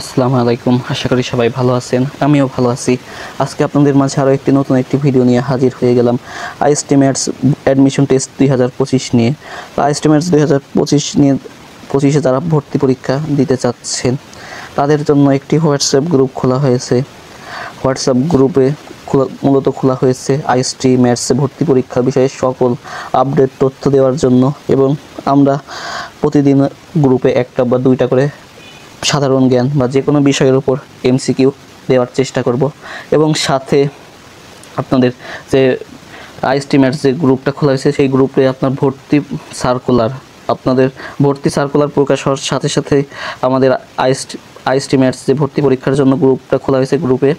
আসসালামু আলাইকুম। আশা করি সবাই ভালো আছেন, আমিও ভালো আছি। আজকে আপনাদের মাঝে আরও নতুন একটি ভিডিও নিয়ে হাজির হয়ে গেলাম আইএসটিমেটস অ্যাডমিশন টেস্ট 2025 নিয়ে। তো আইএসটিমেটস 2025 নিয়ে 25-এ যারা ভর্তি পরীক্ষা দিতে চাচ্ছেন তাদের জন্য একটি হোয়াটসঅ্যাপ গ্রুপ খোলা হয়েছে। হোয়াটসঅ্যাপ গ্রুপে মূলত খোলা হয়েছে আইএসটিমেটসে ভর্তি পরীক্ষার বিষয়ে সকল আপডেট তথ্য দেওয়ার জন্য, এবং আমরা প্রতিদিন গ্রুপে একটা বা দুইটা করে সাধারণ জ্ঞান বা যে কোনো বিষয়ের উপর এমসিকিউ দেওয়ার চেষ্টা করব। এবং সাথে আপনাদের যে আইএসটিমেটস যে গ্রুপটা খোলা হয়েছে সেই গ্রুপে আপনার ভর্তি সার্কুলার প্রকাশ হওয়ার সাথে সাথে আমাদের আইএসটিমেটস যে ভর্তি পরীক্ষার জন্য গ্রুপটা খোলা হয়েছে গ্রুপে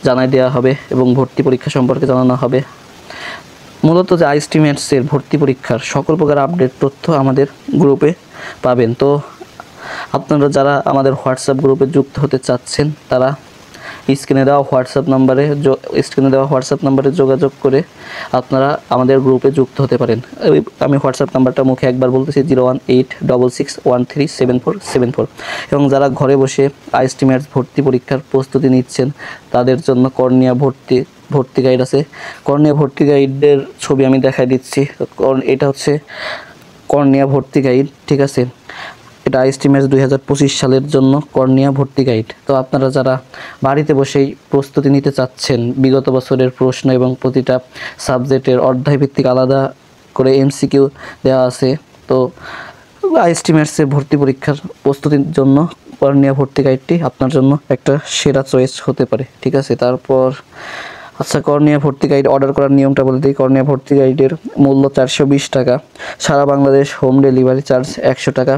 জানাই দেওয়া হবে এবং ভর্তি পরীক্ষা সম্পর্কে জানানো হবে। মূলত যে আইএসটিমেটসের ভর্তি পরীক্ষার সকল প্রকার আপডেট তথ্য আমাদের গ্রুপে পাবেন। তো আপনারা যারা আমাদের হোয়াটসঅ্যাপ গ্রুপে যুক্ত হতে চাচ্ছেন তারা স্ক্রিনে দেওয়া হোয়াটসঅ্যাপ নাম্বারে যোগাযোগ করে আপনারা আমাদের গ্রুপে যুক্ত হতে পারেন। আমি হোয়াটসঅ্যাপ নাম্বারটা মুখে একবার বলতেছি 01866137474। এবং যারা ঘরে বসে আইএসটিমেটস ভর্তি পরীক্ষার প্রস্তুতি নিচ্ছেন তাদের জন্য কর্নিয়া ভর্তি গাইড আছে। কর্নিয়া ভর্তি গাইডের ছবি আমি দেখাই দিচ্ছি। এটা হচ্ছে কর্নিয়া ভর্তি গাইড, ঠিক আছে। এটা আইএসটিমেটস 2025 সালের জন্য কর্নিয়া ভর্তি গাইড। তো আপনারা যারা বাড়িতে বসেই প্রস্তুতি নিতে চাচ্ছেন, বিগত বছরের প্রশ্ন এবং প্রতিটা সাবজেক্টের অধ্যায়ভিত্তিক আলাদা করে এমসিকিউ দেওয়া আছে, তো আইএসটিমেটসের ভর্তি পরীক্ষার প্রস্তুতির জন্য কর্নিয়া ভর্তি গাইডটি আপনার জন্য একটা সেরা চয়েস হতে পারে, ঠিক আছে। তারপর কর্নিয়া ভর্তি গাইড অর্ডার করার নিয়মটা বলে দিই। কর্নিয়া ভর্তি গাইডের মূল্য 420 টাকা, সারা বাংলাদেশ হোম ডেলিভারি চার্জ 100 টাকা।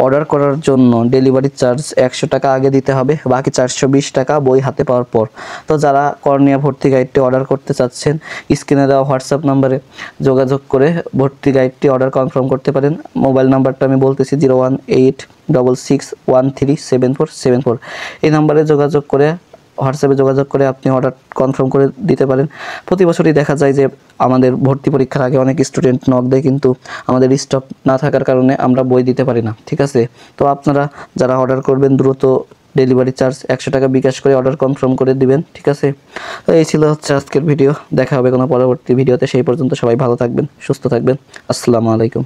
অর্ডার করার জন্য ডেলিভারি চার্জ 100 টাকা আগে দিতে হবে, বাকি 420 টাকা বই হাতে পাওয়ার পর। তো যারা কর্নিয়া ভর্তি গাইডটি অর্ডার করতে চাচ্ছেন স্ক্রিনে দেওয়া হোয়াটসঅ্যাপ নাম্বারে যোগাযোগ করে ভর্তি গাইডটি অর্ডার কনফার্ম করতে পারেন। মোবাইল নাম্বারটা আমি বলতেছি 01866137474। এই নাম্বারে হোয়াটসঅ্যাপে যোগাযোগ করে আপনি অর্ডার কনফার্ম করে দিতে পারেন। প্রতি বছরই দেখা যায় যে আমাদের ভর্তি পরীক্ষার আগে অনেক স্টুডেন্ট নক দেয়, কিন্তু আমাদের স্টক না থাকার কারণে আমরা বই দিতে পারি না, ঠিক আছে। তো আপনারা যারা অর্ডার করবেন দ্রুত ডেলিভারি চার্জ 100 টাকা বিকাশ করে অর্ডার কনফার্ম করে দিবেন, ঠিক আছে। তো এই ছিল আজকের ভিডিও। দেখা হবে কোনো পরবর্তী ভিডিওতে। সেই পর্যন্ত সবাই ভালো থাকবেন, সুস্থ থাকবেন। আসসালামু আলাইকুম।